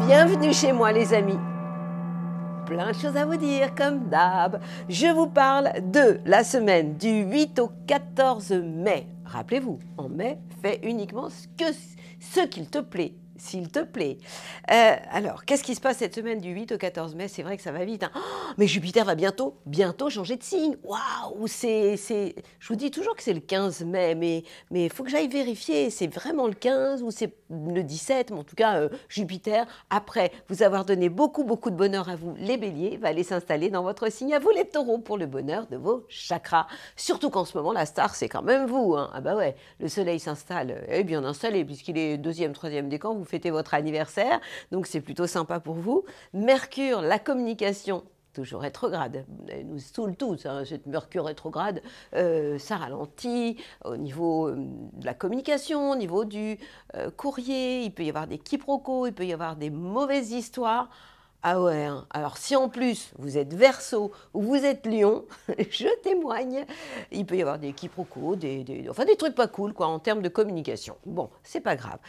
Bienvenue chez moi les amis. Plein de choses à vous dire comme d'hab. Je vous parle de la semaine du 8 au 14 mai. Rappelez-vous, en mai, fais uniquement ce qu'il te plaît. S'il te plaît. Alors, qu'est-ce qui se passe cette semaine du 8 au 14 mai? C'est vrai que ça va vite. Hein. Oh, mais Jupiter va bientôt changer de signe. Waouh, je vous dis toujours que c'est le 15 mai, mais il faut que j'aille vérifier. C'est vraiment le 15 ou c'est le 17, mais en tout cas, Jupiter, après vous avoir donné beaucoup de bonheur à vous, les béliers, va aller s'installer dans votre signe à vous, les taureaux, pour le bonheur de vos chakras. Surtout qu'en ce moment, la star, c'est quand même vous. Hein. Ah bah ouais, le soleil s'installe, est bien installé, puisqu'il est deuxième, troisième décan, vous fêtez votre anniversaire, donc c'est plutôt sympa pour vous. Mercure, la communication, toujours rétrograde, elle nous saoule tous, hein, cette Mercure rétrograde, ça ralentit au niveau de la communication, au niveau du courrier, il peut y avoir des quiproquos, il peut y avoir des mauvaises histoires. Ah ouais, hein. Alors si en plus vous êtes Verseau ou vous êtes Lion, je témoigne, il peut y avoir des quiproquos, enfin des trucs pas cool quoi en termes de communication. Bon, c'est pas grave,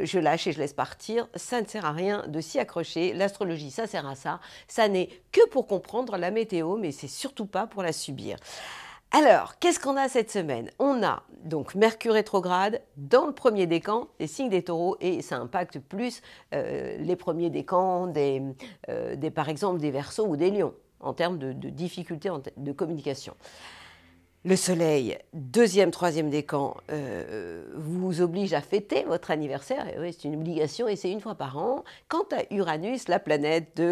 je lâche et je laisse partir, ça ne sert à rien de s'y accrocher, l'astrologie ça sert à ça, ça n'est que pour comprendre la météo mais c'est surtout pas pour la subir. Alors, qu'est-ce qu'on a cette semaine? On a donc Mercure rétrograde dans le premier décan, les signes des taureaux, et ça impacte plus les premiers décans par exemple, des Verseaux ou des lions, en termes de difficultés de communication. Le soleil, deuxième, troisième décan, vous oblige à fêter votre anniversaire. Et oui, c'est une obligation et c'est une fois par an. Quant à Uranus, la planète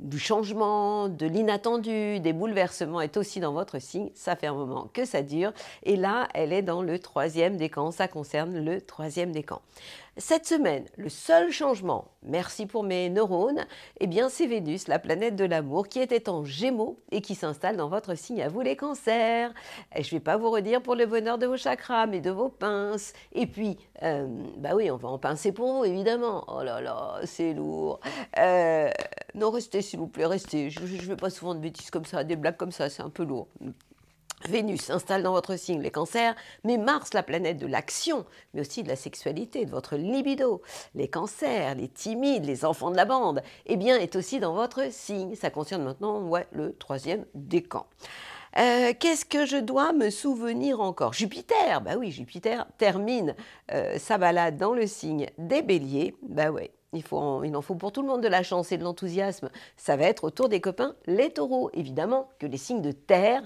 du changement, de l'inattendu, des bouleversements, est aussi dans votre signe. Ça fait un moment que ça dure. Et là, elle est dans le troisième décan. Ça concerne le troisième décan. Cette semaine, le seul changement, merci pour mes neurones, eh bien c'est Vénus, la planète de l'amour, qui était en Gémeaux et qui s'installe dans votre signe à vous les cancers. Et je ne vais pas vous redire pour le bonheur de vos chakras, mais de vos pinces. Et puis, bah oui, on va en pincer pour vous, évidemment. Oh là là, c'est lourd. Non, restez s'il vous plaît, restez. Je ne fais pas souvent de bêtises comme ça, des blagues comme ça, c'est un peu lourd. Vénus s'installe dans votre signe, les cancers, mais Mars, la planète de l'action, mais aussi de la sexualité, de votre libido, les cancers, les timides, les enfants de la bande, eh bien, est aussi dans votre signe. Ça concerne maintenant, ouais, le troisième décan. Qu'est-ce que je dois me souvenir encore? Jupiter, bah oui, Jupiter termine sa balade dans le signe des béliers, bah ouais. Il en faut pour tout le monde de la chance et de l'enthousiasme. Ça va être autour des copains, les taureaux. Évidemment que les signes de terre,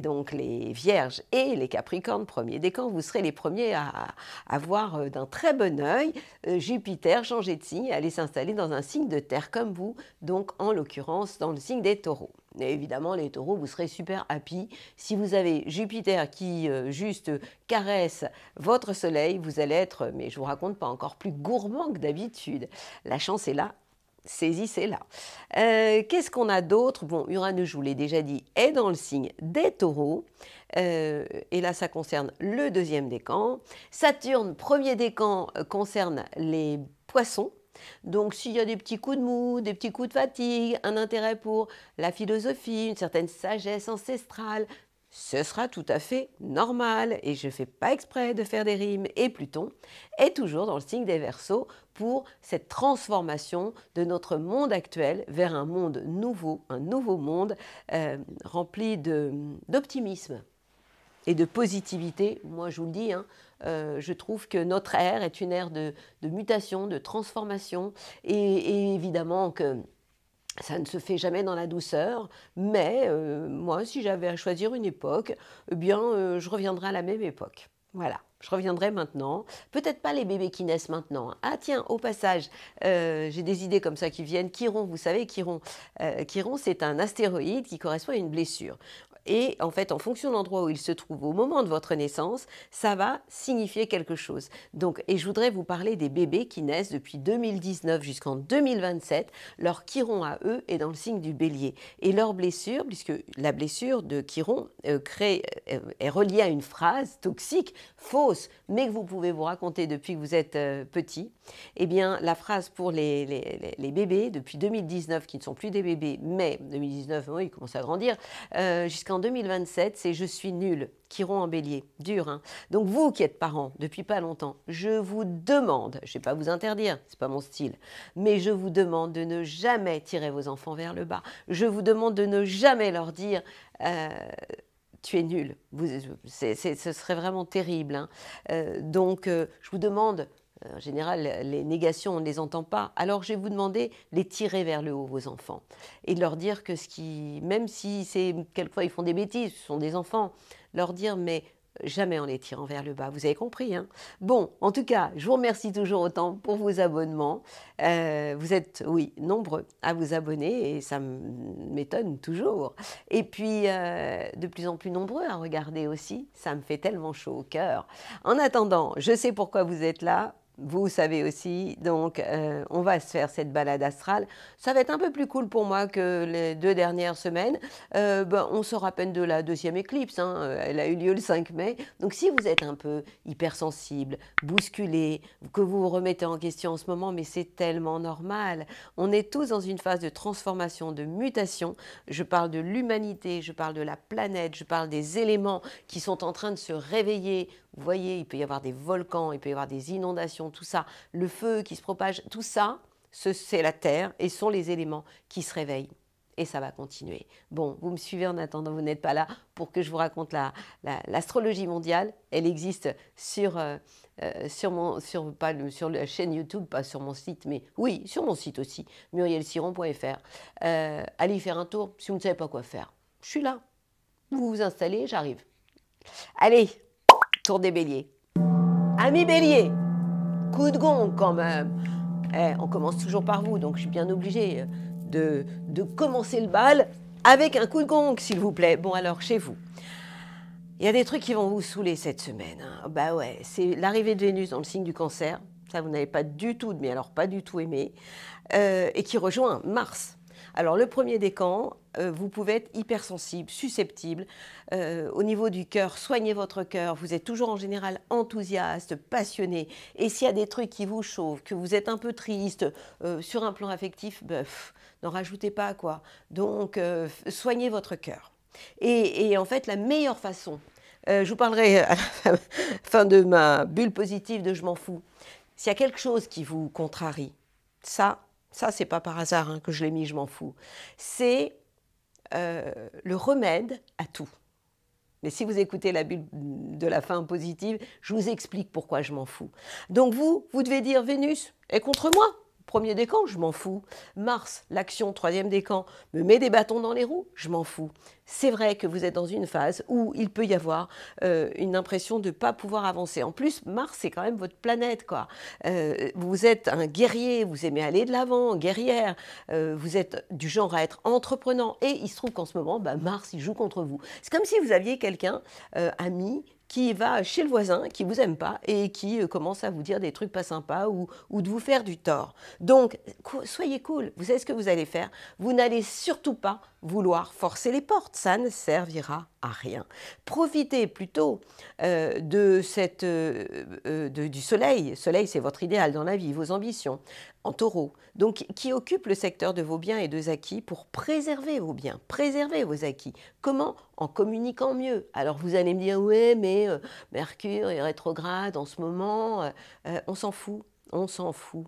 donc les vierges et les capricornes, premier décan, vous serez les premiers à voir d'un très bon œil Jupiter changer de signe et aller s'installer dans un signe de terre comme vous, donc en l'occurrence dans le signe des taureaux. Et évidemment, les taureaux, vous serez super happy. Si vous avez Jupiter qui juste caresse votre soleil, vous allez être, mais je vous raconte pas, encore plus gourmand que d'habitude. La chance est là, saisissez-la. Qu'est-ce qu'on a d'autre? Bon, Uranus, je vous l'ai déjà dit, est dans le signe des taureaux. Et là, ça concerne le deuxième décan. Saturne, premier décan, concerne les poissons. Donc, s'il y a des petits coups de mou, des petits coups de fatigue, un intérêt pour la philosophie, une certaine sagesse ancestrale, ce sera tout à fait normal. Et je ne fais pas exprès de faire des rimes. Et Pluton est toujours dans le signe des Verseaux pour cette transformation de notre monde actuel vers un monde nouveau, un nouveau monde rempli d'optimisme et de positivité. Moi, je vous le dis, hein, je trouve que notre ère est une ère de mutation, de transformation, et évidemment que ça ne se fait jamais dans la douceur, mais moi, si j'avais à choisir une époque, eh bien, je reviendrai à la même époque. Voilà. Je reviendrai maintenant. Peut-être pas les bébés qui naissent maintenant. Ah tiens, au passage, j'ai des idées comme ça qui viennent. Chiron, vous savez, Chiron, c'est un astéroïde qui correspond à une blessure. Et en fait, en fonction de l'endroit où il se trouve au moment de votre naissance, ça va signifier quelque chose. Donc, et je voudrais vous parler des bébés qui naissent depuis 2019 jusqu'en 2027. Leur Chiron à eux est dans le signe du Bélier. Et leur blessure, puisque la blessure de Chiron est reliée à une phrase toxique, fausse, mais que vous pouvez vous raconter depuis que vous êtes petit, eh bien, la phrase pour les bébés depuis 2019, qui ne sont plus des bébés, mais 2019, oui, ils commencent à grandir, jusqu'en en 2027, c'est « je suis nul » qui iront en bélier. Dur, hein? Donc vous qui êtes parents depuis pas longtemps, je vous demande, je ne vais pas vous interdire, c'est pas mon style, mais je vous demande de ne jamais tirer vos enfants vers le bas. Je vous demande de ne jamais leur dire tu es nul. Ce serait vraiment terrible, hein? Je vous demande, en général, les négations, on ne les entend pas. Alors, je vais vous demander de les tirer vers le haut, vos enfants, et de leur dire que même si quelquefois ils font des bêtises, ce sont des enfants, leur dire, mais jamais en les tirant vers le bas. Vous avez compris, hein? Bon, en tout cas, je vous remercie toujours autant pour vos abonnements. Vous êtes, oui, nombreux à vous abonner et ça m'étonne toujours. Et puis, de plus en plus nombreux à regarder aussi. Ça me fait tellement chaud au cœur. En attendant, je sais pourquoi vous êtes là. Vous savez aussi, donc on va se faire cette balade astrale. Ça va être un peu plus cool pour moi que les 2 dernières semaines. On sort à peine de la 2e éclipse, hein. Elle a eu lieu le 5 mai. Donc si vous êtes un peu hypersensible, bousculé, que vous vous remettez en question en ce moment, mais c'est tellement normal. On est tous dans une phase de transformation, de mutation. Je parle de l'humanité, je parle de la planète, je parle des éléments qui sont en train de se réveiller. Vous voyez, il peut y avoir des volcans, il peut y avoir des inondations, tout ça, le feu qui se propage, tout ça, c'est la Terre et sont les éléments qui se réveillent. Et ça va continuer. Bon, vous me suivez en attendant, vous n'êtes pas là pour que je vous raconte l'astrologie mondiale. Elle existe sur la chaîne YouTube, pas sur mon site, mais oui, sur mon site aussi, murielsiron.fr. Allez y faire un tour si vous ne savez pas quoi faire. Je suis là. Vous vous installez, j'arrive. Allez, tour des béliers. Amis béliers, coup de gong quand même. On commence toujours par vous, donc je suis bien obligée de commencer le bal avec un coup de gong, s'il vous plaît. Bon, alors, chez vous, il y a des trucs qui vont vous saouler cette semaine, hein. Bah ouais, c'est l'arrivée de Vénus dans le signe du Cancer. Ça, vous n'avez pas du tout, mais alors pas du tout aimé. Et qui rejoint Mars. Alors, le premier décan, vous pouvez être hypersensible, susceptible. Au niveau du cœur, soignez votre cœur. Vous êtes toujours en général enthousiaste, passionné. Et s'il y a des trucs qui vous chauffent, que vous êtes un peu triste, sur un plan affectif, n'en rajoutez pas, quoi. Donc, soignez votre cœur. Et en fait, la meilleure façon, je vous parlerai à la fin de ma bulle positive de « je m'en fous ». S'il y a quelque chose qui vous contrarie, ça c'est pas par hasard, hein, que je l'ai mis, je m'en fous. C'est le remède à tout. Mais si vous écoutez la bulle de la fin positive, je vous explique pourquoi je m'en fous. Donc vous devez dire Vénus est contre moi. Premier décan, je m'en fous. Mars, l'action, 3e décan, me met des bâtons dans les roues, je m'en fous. C'est vrai que vous êtes dans une phase où il peut y avoir une impression de ne pas pouvoir avancer. En plus, Mars, c'est quand même votre planète, quoi. Vous êtes un guerrier, vous aimez aller de l'avant, guerrière. Vous êtes du genre à être entreprenant. Et il se trouve qu'en ce moment, Mars, il joue contre vous. C'est comme si vous aviez quelqu'un, ami, qui va chez le voisin, qui ne vous aime pas et qui commence à vous dire des trucs pas sympas ou de vous faire du tort. Donc, soyez cool. Vous savez ce que vous allez faire? Vous n'allez surtout pas vouloir forcer les portes. Ça ne servira à rien. Profitez plutôt du soleil. Le soleil, c'est votre idéal dans la vie, vos ambitions, en taureau. Donc, qui occupe le secteur de vos biens et de vos acquis pour préserver vos biens, préserver vos acquis. Comment? En communiquant mieux. Alors, vous allez me dire, ouais, mais Mercure est rétrograde en ce moment. On s'en fout. On s'en fout.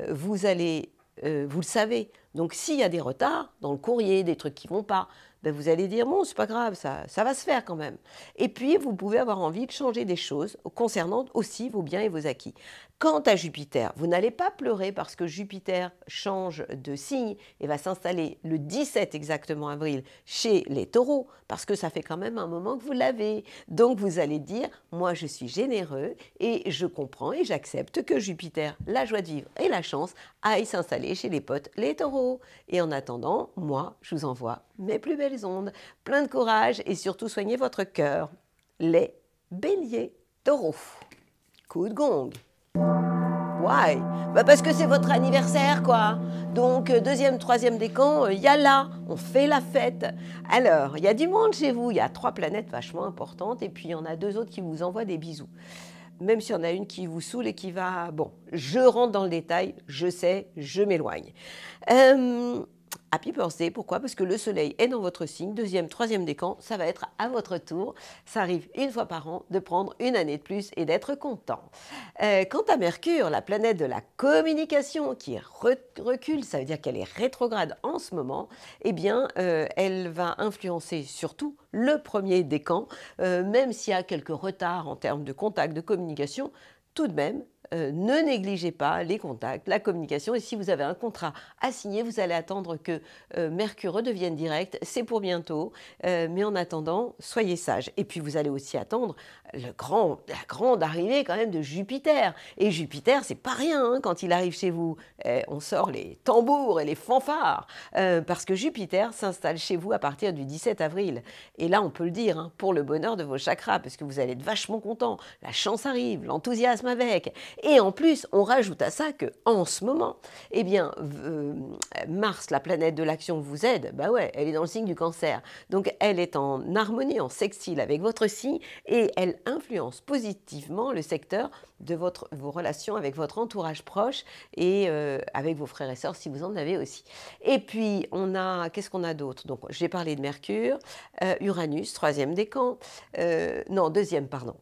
Vous le savez. Donc, s'il y a des retards dans le courrier, des trucs qui ne vont pas, vous allez dire, bon, c'est pas grave, ça va se faire quand même. Et puis, vous pouvez avoir envie de changer des choses concernant aussi vos biens et vos acquis. Quant à Jupiter, vous n'allez pas pleurer parce que Jupiter change de signe et va s'installer le 17 exactement avril chez les taureaux, parce que ça fait quand même un moment que vous l'avez. Donc, vous allez dire, moi, je suis généreux et je comprends et j'accepte que Jupiter, la joie de vivre et la chance, aille s'installer chez les potes, les taureaux. Et en attendant, moi, je vous envoie mes plus belles ondes, plein de courage et surtout soignez votre cœur. Les béliers taureaux. Coup de gong. Why? Parce que c'est votre anniversaire, quoi. Donc, 2e, 3e décan, yalla, on fait la fête. Alors, il y a du monde chez vous, il y a 3 planètes vachement importantes et puis il y en a 2 autres qui vous envoient des bisous. Même s'il y en a une qui vous saoule et qui va... Bon, je rentre dans le détail, je sais, je m'éloigne. Happy birthday, pourquoi? Parce que le soleil est dans votre signe, deuxième, troisième décan, ça va être à votre tour. Ça arrive une fois par an de prendre une année de plus et d'être content. Quant à Mercure, la planète de la communication qui recule, ça veut dire qu'elle est rétrograde en ce moment, eh bien, elle va influencer surtout le premier décan, même s'il y a quelques retards en termes de contact, de communication, tout de même, ne négligez pas les contacts, la communication. Et si vous avez un contrat à signer, vous allez attendre que Mercure redevienne direct. C'est pour bientôt. Mais en attendant, soyez sages. Et puis, vous allez aussi attendre la grande arrivée quand même de Jupiter. Et Jupiter, c'est pas rien hein, quand il arrive chez vous. On sort les tambours et les fanfares. Parce que Jupiter s'installe chez vous à partir du 17 avril. Et là, on peut le dire, hein, pour le bonheur de vos chakras, parce que vous allez être vachement content. La chance arrive, l'enthousiasme avec. Et en plus, on rajoute à ça qu'en ce moment, eh bien, Mars, la planète de l'action, vous aide. Bah ouais, elle est dans le signe du Cancer. Donc, elle est en harmonie, en sextile avec votre signe et elle influence positivement le secteur de vos relations avec votre entourage proche et avec vos frères et sœurs si vous en avez aussi. Et puis, qu'est-ce qu'on a d'autre? Donc, j'ai parlé de Mercure, Uranus, troisième décan, non, deuxième, pardon.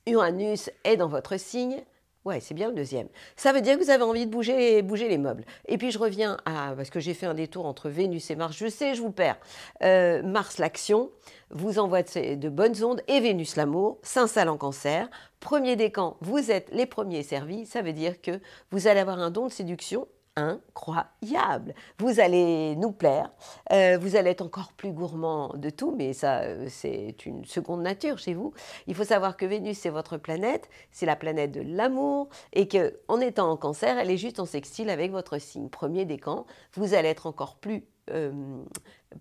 Uranus est dans votre signe. Ouais, c'est bien le deuxième. Ça veut dire que vous avez envie de bouger les meubles. Et puis je reviens parce que j'ai fait un détour entre Vénus et Mars. Je sais, je vous perds. Mars, l'action, vous envoie de bonnes ondes et Vénus, l'amour, s'installe en Cancer. Premier décan, vous êtes les premiers servis. Ça veut dire que vous allez avoir un don de séduction incroyable. Vous allez nous plaire, vous allez être encore plus gourmand de tout, mais ça, c'est une seconde nature chez vous. Il faut savoir que Vénus, c'est votre planète, c'est la planète de l'amour, et qu'en étant en Cancer, elle est juste en sextile avec votre signe. Premier décan, vous allez être encore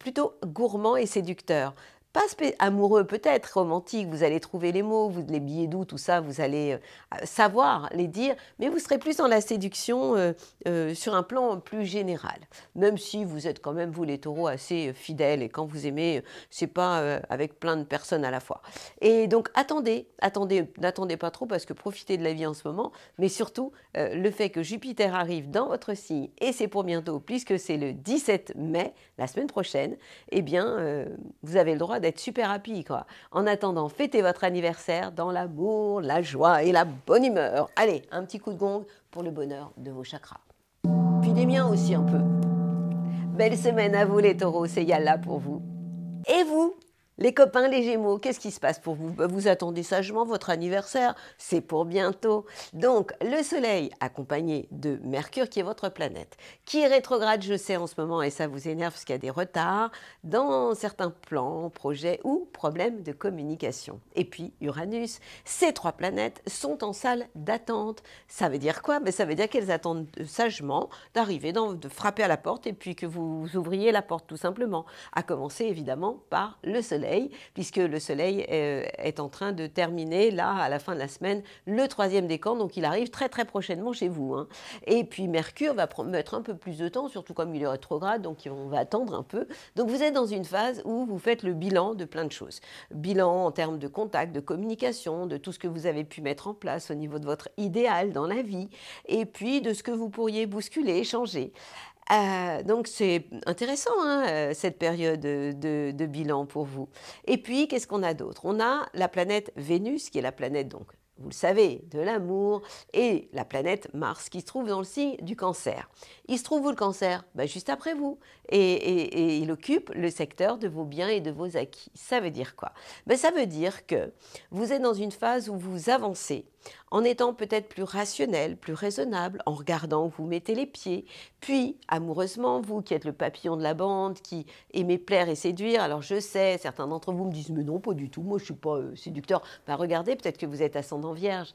plutôt gourmand et séducteur. Pas amoureux, peut-être romantique, vous allez trouver les mots, les billets doux, tout ça, vous allez savoir les dire, mais vous serez plus dans la séduction sur un plan plus général. Même si vous êtes quand même, vous les taureaux, assez fidèles et quand vous aimez, c'est pas avec plein de personnes à la fois. Et donc n'attendez pas trop parce que profitez de la vie en ce moment, mais surtout le fait que Jupiter arrive dans votre signe, et c'est pour bientôt, puisque c'est le 17 mai, la semaine prochaine, eh bien, vous avez le droit d'être super happy, quoi. En attendant, fêtez votre anniversaire dans l'amour, la joie et la bonne humeur. Allez, un petit coup de gong pour le bonheur de vos chakras. Puis des miens aussi un peu. Belle semaine à vous les taureaux, c'est Yalla pour vous. Et vous, les copains, les Gémeaux, qu'est-ce qui se passe pour vous? Vous attendez sagement votre anniversaire, c'est pour bientôt. Donc, le Soleil, accompagné de Mercure, qui est votre planète, qui est rétrograde, je sais, en ce moment, et ça vous énerve parce qu'il y a des retards dans certains plans, projets ou problèmes de communication. Et puis, Uranus, ces trois planètes sont en salle d'attente. Ça veut dire quoi? Ça veut dire qu'elles attendent sagement d'arriver, de frapper à la porte et puis que vous ouvriez la porte, tout simplement. À commencer, évidemment, par le Soleil, puisque le Soleil est en train de terminer, là, à la fin de la semaine, le troisième décan, donc il arrive très très prochainement chez vous. Hein. Et puis Mercure va mettre un peu plus de temps, surtout comme il est rétrograde, donc on va attendre un peu. Donc vous êtes dans une phase où vous faites le bilan de plein de choses. Bilan en termes de contact, de communication, de tout ce que vous avez pu mettre en place au niveau de votre idéal dans la vie, et puis de ce que vous pourriez bousculer, changer. Donc c'est intéressant hein, cette période de bilan pour vous. Et puis qu'est-ce qu'on a d'autre? On a la planète Vénus qui est la planète donc vous le savez, de l'amour, et la planète Mars qui se trouve dans le signe du Cancer. Il se trouve où le Cancer? Juste après vous. Et il occupe le secteur de vos biens et de vos acquis. Ça veut dire quoi? Ça veut dire que vous êtes dans une phase où vous avancez en étant peut-être plus rationnel, plus raisonnable, en regardant où vous mettez les pieds. Puis, amoureusement, vous qui êtes le papillon de la bande, qui aimez plaire et séduire, alors je sais, certains d'entre vous me disent « mais non, pas du tout, moi je ne suis pas séducteur ». Regardez, peut-être que vous êtes ascendant Vierge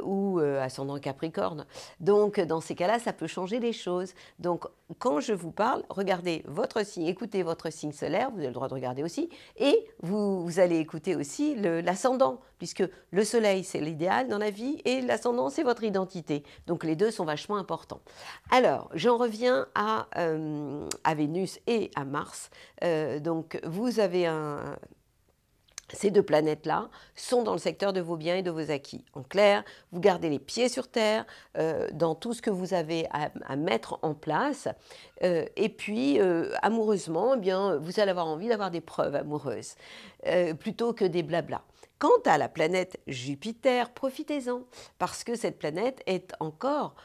ou ascendant Capricorne. Donc, dans ces cas-là, ça peut changer les choses. Donc, quand je vous parle, regardez votre signe, écoutez votre signe solaire, vous avez le droit de regarder aussi, et vous allez écouter aussi l'ascendant, puisque le soleil, c'est l'idéal dans la vie, et l'ascendant, c'est votre identité. Donc, les deux sont vachement importants. Alors, j'en reviens à Vénus et à Mars. Donc, vous avez Ces deux planètes-là sont dans le secteur de vos biens et de vos acquis. En clair, vous gardez les pieds sur terre dans tout ce que vous avez à mettre en place. Et puis, amoureusement, eh bien, vous allez avoir envie d'avoir des preuves amoureuses plutôt que des blablas. Quant à la planète Jupiter, profitez-en, parce que cette planète est encore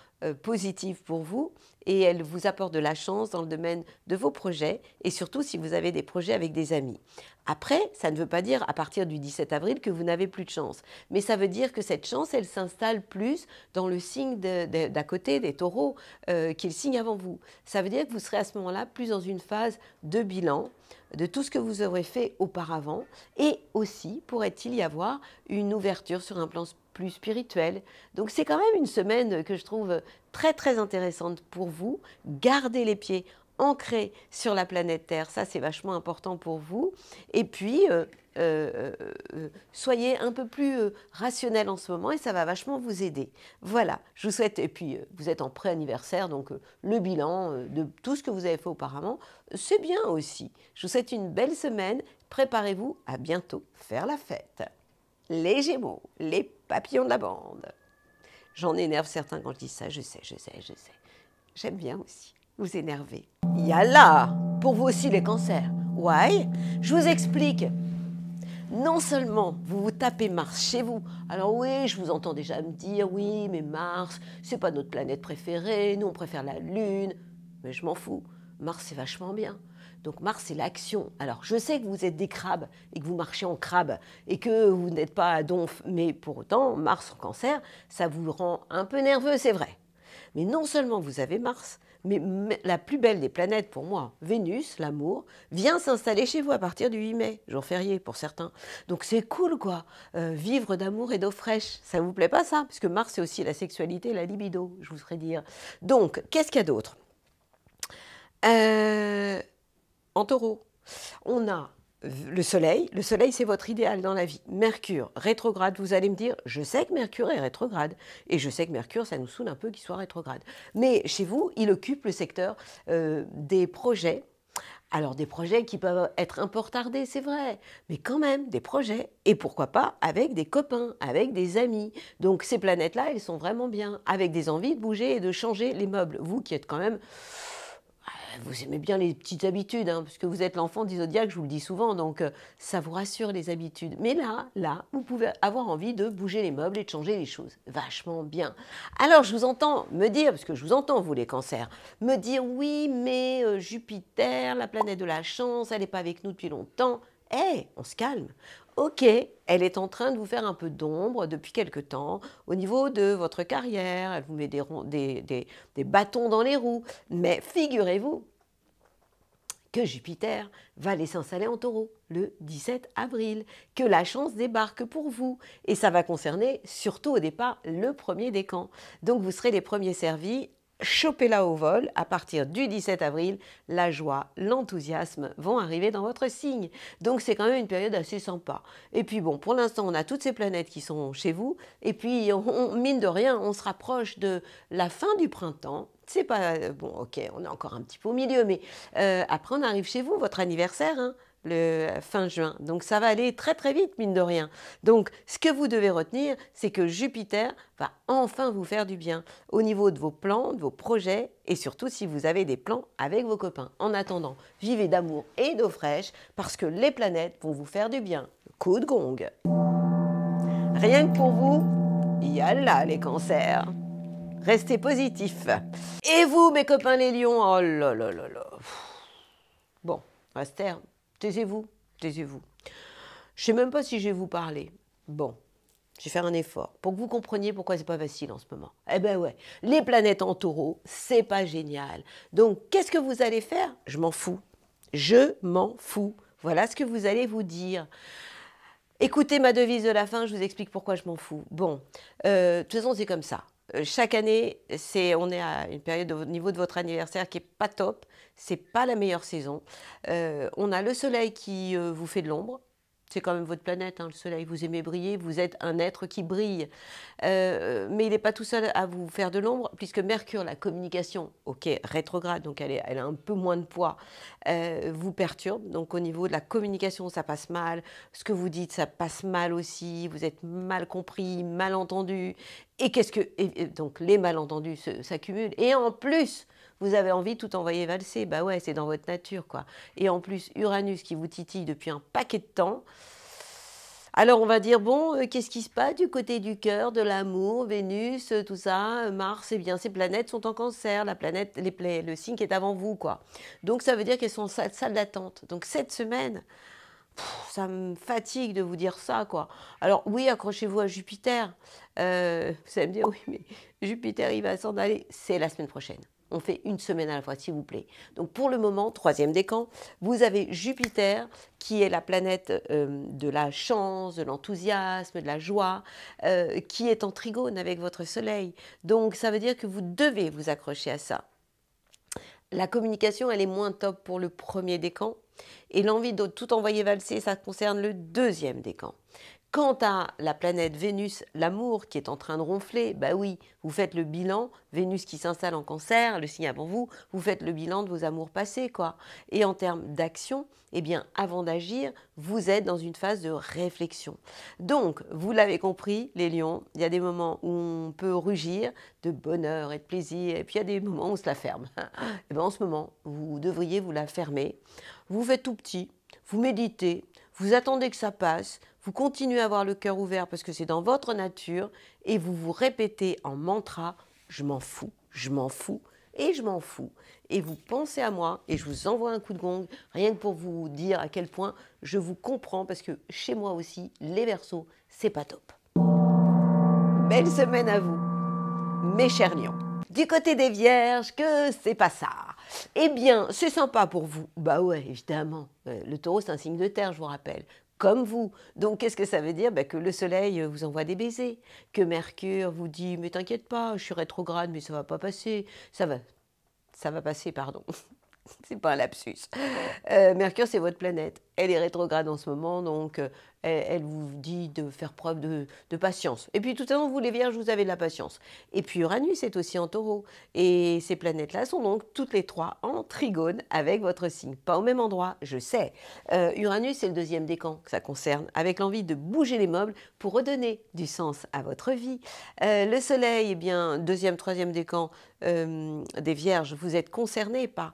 positive pour vous et elle vous apporte de la chance dans le domaine de vos projets et surtout si vous avez des projets avec des amis. Après, ça ne veut pas dire à partir du 17 avril que vous n'avez plus de chance, mais ça veut dire que cette chance, elle s'installe plus dans le signe d'à côté des taureaux qui est le signe avant vous. Ça veut dire que vous serez à ce moment-là plus dans une phase de bilan de tout ce que vous aurez fait auparavant et aussi pourrait-il y avoir une ouverture sur un plan plus spirituel. Donc c'est quand même une semaine que je trouve très très intéressante pour vous. Gardez les pieds ancrés sur la planète Terre, ça c'est vachement important pour vous. Et puis soyez un peu plus rationnel en ce moment et ça va vachement vous aider. Voilà, je vous souhaite, et puis vous êtes en pré-anniversaire, donc le bilan de tout ce que vous avez fait auparavant, c'est bien aussi. Je vous souhaite une belle semaine, préparez-vous à bientôt faire la fête. Les Gémeaux, les papillons de la bande. J'en énerve certains quand je dis ça, je sais. J'aime bien aussi vous énerver. Yalla, pour vous aussi les cancers. Ouais, je vous explique. Non seulement vous vous tapez Mars chez vous, alors oui, je vous entends déjà me dire, oui, mais Mars, c'est pas notre planète préférée, nous on préfère la Lune, mais je m'en fous, Mars c'est vachement bien. Donc Mars c'est l'action. Alors je sais que vous êtes des crabes et que vous marchez en crabe et que vous n'êtes pas à donf, mais pour autant, Mars en cancer, ça vous rend un peu nerveux, c'est vrai. Mais non seulement vous avez Mars, mais la plus belle des planètes pour moi, Vénus, l'amour, vient s'installer chez vous à partir du 8 mai, jour férié pour certains. Donc c'est cool quoi, vivre d'amour et d'eau fraîche. Ça vous plaît pas ça? Puisque Mars c'est aussi la sexualité, la libido, je vous ferai dire. Donc, qu'est-ce qu'il y a d'autre? En taureau, on a le soleil c'est votre idéal dans la vie. Mercure, rétrograde, vous allez me dire, je sais que Mercure est rétrograde, et je sais que Mercure, ça nous saoule un peu qu'il soit rétrograde. Mais chez vous, il occupe le secteur des projets. Alors des projets qui peuvent être un peu retardés, c'est vrai, mais quand même des projets, et pourquoi pas avec des copains, avec des amis. Donc ces planètes-là, elles sont vraiment bien, avec des envies de bouger et de changer les meubles. Vous qui êtes quand même... Vous aimez bien les petites habitudes, hein, puisque vous êtes l'enfant du zodiaque, je vous le dis souvent, donc ça vous rassure les habitudes. Mais là, vous pouvez avoir envie de bouger les meubles et de changer les choses. Vachement bien. Alors, je vous entends me dire, parce que je vous entends, vous les cancers, me dire, oui, mais Jupiter, la planète de la chance, elle n'est pas avec nous depuis longtemps. Eh, on se calme. Ok, elle est en train de vous faire un peu d'ombre depuis quelque temps au niveau de votre carrière, elle vous met des bâtons dans les roues, mais figurez-vous que Jupiter va aller s'installer en taureau le 17 avril, que la chance débarque pour vous. Et ça va concerner surtout au départ le premier décan. Donc vous serez les premiers servis. Chopez-la au vol, à partir du 17 avril, la joie, l'enthousiasme vont arriver dans votre signe. Donc c'est quand même une période assez sympa. Et puis bon, pour l'instant, on a toutes ces planètes qui sont chez vous, et puis mine de rien, on se rapproche de la fin du printemps. C'est pas... Bon, ok, on est encore un petit peu au milieu, mais après on arrive chez vous, votre anniversaire, hein, le fin juin. Donc ça va aller très très vite, mine de rien. Donc ce que vous devez retenir, c'est que Jupiter va enfin vous faire du bien au niveau de vos plans, de vos projets et surtout si vous avez des plans avec vos copains. En attendant, vivez d'amour et d'eau fraîche parce que les planètes vont vous faire du bien. Coup de gong. Rien que pour vous, yalla les cancers. Restez positifs. Et vous, mes copains les lions, oh là là là là. Bon, restez. Taisez-vous, taisez-vous. Je ne sais même pas si je vais vous parler. Bon, je vais faire un effort pour que vous compreniez pourquoi c'est pas facile en ce moment. Eh ben ouais, les planètes en taureau, c'est pas génial. Donc, qu'est-ce que vous allez faire? Je m'en fous. Je m'en fous. Voilà ce que vous allez vous dire. Écoutez ma devise de la fin, je vous explique pourquoi je m'en fous. Bon, de toute façon, c'est comme ça. Chaque année, on est à une période au niveau de votre anniversaire qui n'est pas top. C'est pas la meilleure saison. On a le soleil qui vous fait de l'ombre. C'est quand même votre planète, hein, le soleil. Vous aimez briller, vous êtes un être qui brille. Mais il n'est pas tout seul à vous faire de l'ombre, puisque Mercure, la communication, ok, rétrograde, donc elle a un peu moins de poids, vous perturbe. Donc au niveau de la communication, ça passe mal. Ce que vous dites, ça passe mal aussi. Vous êtes mal compris, mal entendu. Et donc les malentendus s'accumulent. Et en plus, vous avez envie de tout envoyer valser. Bah ouais, c'est dans votre nature, quoi. Et en plus, Uranus qui vous titille depuis un paquet de temps. Alors on va dire, bon, qu'est-ce qui se passe du côté du cœur, de l'amour, Vénus, tout ça, Mars, eh bien ces planètes sont en Cancer, la planète, le signe qui est avant vous, quoi. Donc ça veut dire qu'elles sont en salle d'attente. Donc cette semaine, ça me fatigue de vous dire ça, quoi. Alors oui, accrochez-vous à Jupiter. Vous allez me dire, oui, mais Jupiter, il va s'en aller. C'est la semaine prochaine. On fait une semaine à la fois, s'il vous plaît. Donc pour le moment, troisième décan, vous avez Jupiter, qui est la planète de la chance, de l'enthousiasme, de la joie, qui est en trigone avec votre Soleil. Donc ça veut dire que vous devez vous accrocher à ça. La communication, elle est moins top pour le premier décan. Et l'envie de tout envoyer valser, ça concerne le deuxième décan. Quant à la planète Vénus, l'amour qui est en train de ronfler, bah oui, vous faites le bilan, Vénus qui s'installe en Cancer, le signe avant vous, vous faites le bilan de vos amours passés, quoi. Et en termes d'action, eh bien, avant d'agir, vous êtes dans une phase de réflexion. Donc, vous l'avez compris, les lions, il y a des moments où on peut rugir de bonheur et de plaisir, et puis il y a des moments où on se la ferme. Et bien, en ce moment, vous devriez vous la fermer. Vous faites tout petit, vous méditez, vous attendez que ça passe, vous continuez à avoir le cœur ouvert parce que c'est dans votre nature et vous vous répétez en mantra « je m'en fous, je m'en fous et je m'en fous ». Et vous pensez à moi et je vous envoie un coup de gong, rien que pour vous dire à quel point je vous comprends parce que chez moi aussi, les Verseaux, c'est pas top. Belle semaine à vous, mes chers lions. Du côté des Vierges, que c'est pas ça. Eh bien, c'est sympa pour vous. Bah ouais, évidemment. Le Taureau, c'est un signe de terre, je vous rappelle. Comme vous. Donc, qu'est-ce que ça veut dire? Que le Soleil vous envoie des baisers. Que Mercure vous dit, mais t'inquiète pas, je suis rétrograde, mais ça va pas passer. Ça va passer, pardon. C'est pas un lapsus. Mercure, c'est votre planète. Elle est rétrograde en ce moment, donc elle vous dit de faire preuve de patience. Et puis tout à l'heure, vous les Vierges, vous avez de la patience. Et puis Uranus est aussi en Taureau. Et ces planètes-là sont donc toutes les trois en trigone avec votre signe. Pas au même endroit, je sais. Uranus, c'est le deuxième décan que ça concerne, avec l'envie de bouger les meubles pour redonner du sens à votre vie. Le Soleil, eh bien, deuxième, troisième décan des Vierges, vous êtes concernés par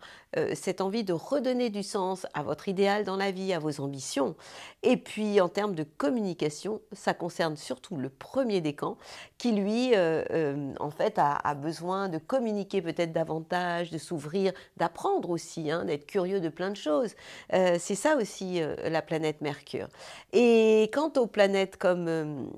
cette envie de redonner du sens à votre idéal dans la vie, à vos ambitions. Et puis en termes de communication, ça concerne surtout le premier décan qui lui en fait a besoin de communiquer peut-être davantage, de s'ouvrir, d'apprendre aussi, hein, d'être curieux de plein de choses. C'est ça aussi la planète Mercure. Et quant aux planètes comme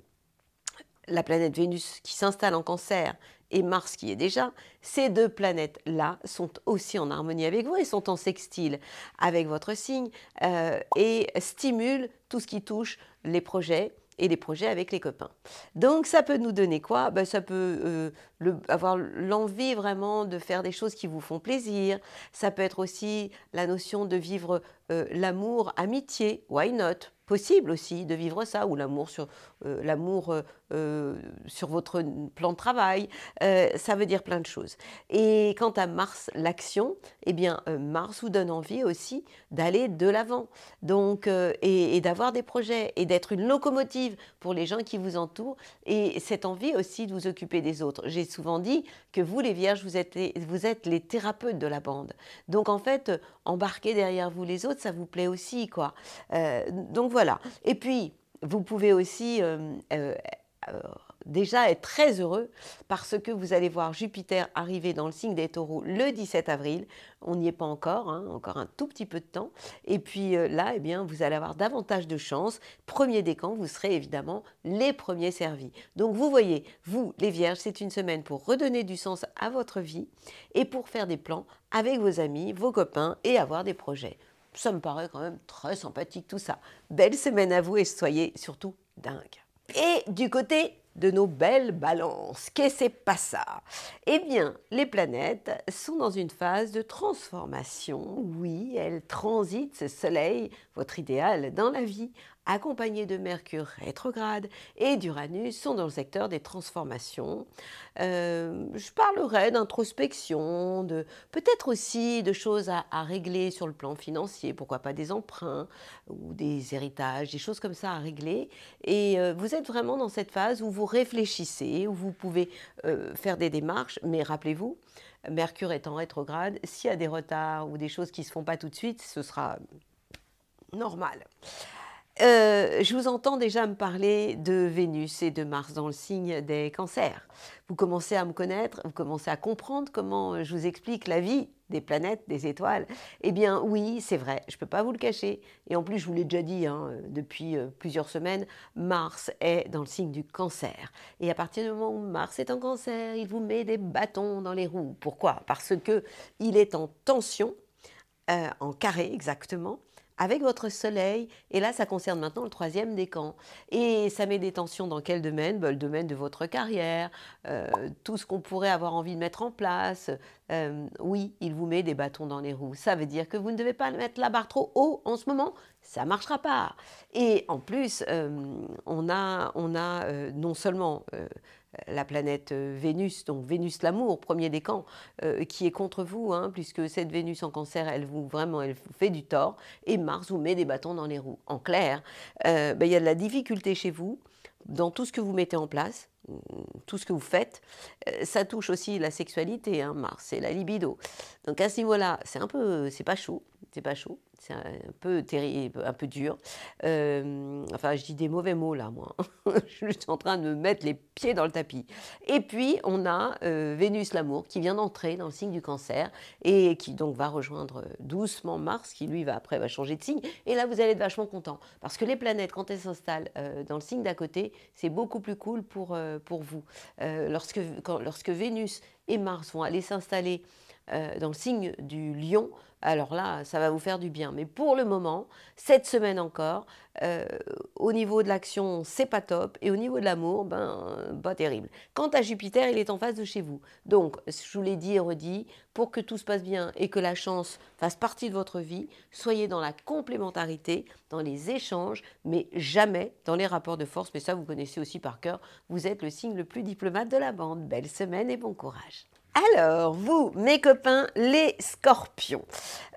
la planète Vénus qui s'installe en Cancer et Mars qui est déjà, ces deux planètes-là sont aussi en harmonie avec vous et sont en sextile avec votre signe et stimulent tout ce qui touche les projets et les projets avec les copains. Donc ça peut nous donner quoi? Ça peut avoir l'envie vraiment de faire des choses qui vous font plaisir. Ça peut être aussi la notion de vivre l'amour, amitié, why not? Possible aussi de vivre ça, ou l'amour sur votre plan de travail. Ça veut dire plein de choses. Et quant à Mars, l'action, eh bien Mars vous donne envie aussi d'aller de l'avant, donc et d'avoir des projets et d'être une locomotive pour les gens qui vous entourent, et cette envie aussi de vous occuper des autres. J'ai souvent dit que vous, les Vierges, vous êtes les thérapeutes de la bande. Donc en fait, embarquer derrière vous les autres, ça vous plaît aussi, quoi. Donc voilà. Et puis, vous pouvez aussi déjà être très heureux parce que vous allez voir Jupiter arriver dans le signe des Taureaux le 17 avril. On n'y est pas encore, hein, encore un tout petit peu de temps. Et puis là, eh bien, vous allez avoir davantage de chance. Premier décan, vous serez évidemment les premiers servis. Donc vous voyez, vous, les Vierges, c'est une semaine pour redonner du sens à votre vie et pour faire des plans avec vos amis, vos copains et avoir des projets. Ça me paraît quand même très sympathique tout ça. Belle semaine à vous et soyez surtout dingues. Et du côté de nos belles balances, qu'est-ce que c'est pas ça? Eh bien, les planètes sont dans une phase de transformation. Oui, elles transitent ce soleil, votre idéal dans la vie, accompagnés de Mercure rétrograde et d'Uranus, sont dans le secteur des transformations. Je parlerai d'introspection, peut-être aussi de choses à régler sur le plan financier, pourquoi pas des emprunts ou des héritages, des choses comme ça à régler. Et vous êtes vraiment dans cette phase où vous réfléchissez, où vous pouvez faire des démarches, mais rappelez-vous, Mercure est en rétrograde, s'il y a des retards ou des choses qui ne se font pas tout de suite, ce sera normal. Je vous entends déjà me parler de Vénus et de Mars dans le signe des cancers. Vous commencez à me connaître, vous commencez à comprendre comment je vous explique la vie des planètes, des étoiles. Eh bien oui, c'est vrai, je ne peux pas vous le cacher. Et en plus, je vous l'ai déjà dit depuis plusieurs semaines, Mars est dans le signe du cancer. Et à partir du moment où Mars est en cancer, il vous met des bâtons dans les roues. Pourquoi? Parce qu'il est en tension, en carré exactement, avec votre soleil, et là ça concerne maintenant le troisième décan. Et ça met des tensions dans quel domaine? Le domaine de votre carrière, tout ce qu'on pourrait avoir envie de mettre en place. Oui, il vous met des bâtons dans les roues. Ça veut dire que vous ne devez pas mettre la barre trop haut en ce moment, ça ne marchera pas. Et en plus, on a non seulement la planète Vénus, donc Vénus l'amour, premier décan, qui est contre vous, puisque cette Vénus en cancer, elle vous fait du tort, et Mars vous met des bâtons dans les roues. En clair, y a de la difficulté chez vous, dans tout ce que vous mettez en place, tout ce que vous faites. Ça touche aussi la sexualité, Mars, c'est la libido. Donc à ce niveau-là, c'est pas chaud, c'est un peu terrible, un peu dur. Enfin, je dis des mauvais mots là, moi. Je suis en train de me mettre les pieds dans le tapis. Et puis, on a Vénus l'amour qui vient d'entrer dans le signe du cancer et qui donc va rejoindre doucement Mars, qui lui va changer de signe. Et là, vous allez être vachement content. Parce que les planètes, quand elles s'installent dans le signe d'à côté, c'est beaucoup plus cool pour vous. Lorsque Vénus et Mars vont aller s'installer dans le signe du Lion, alors là, ça va vous faire du bien. Mais pour le moment, cette semaine encore, au niveau de l'action, c'est pas top. Et au niveau de l'amour, pas terrible. Quant à Jupiter, il est en face de chez vous. Donc, je vous l'ai dit et redit, pour que tout se passe bien et que la chance fasse partie de votre vie, soyez dans la complémentarité, dans les échanges, mais jamais dans les rapports de force. Mais ça, vous connaissez aussi par cœur. Vous êtes le signe le plus diplomate de la bande. Belle semaine et bon courage. Alors, vous, mes copains, les scorpions.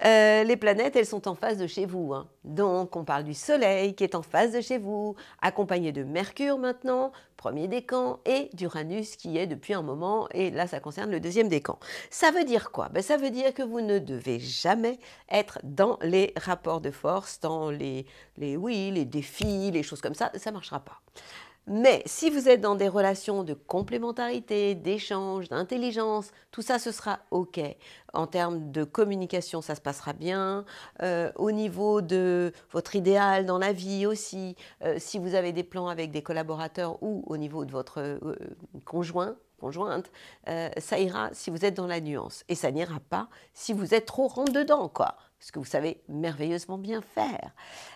Les planètes, elles sont en face de chez vous. Donc, on parle du Soleil qui est en face de chez vous, accompagné de Mercure maintenant, premier décan, et d'Uranus qui est depuis un moment, et là, ça concerne le deuxième décan. Ça veut dire quoi? Ça veut dire que vous ne devez jamais être dans les rapports de force, dans les défis, les choses comme ça ne marchera pas. Mais si vous êtes dans des relations de complémentarité, d'échange, d'intelligence, tout ça, ce sera OK. En termes de communication, ça se passera bien. Au niveau de votre idéal dans la vie aussi, si vous avez des plans avec des collaborateurs ou au niveau de votre conjointe, ça ira si vous êtes dans la nuance. Et ça n'ira pas si vous êtes trop rentre-dedans, quoi. Parce que vous savez merveilleusement bien faire.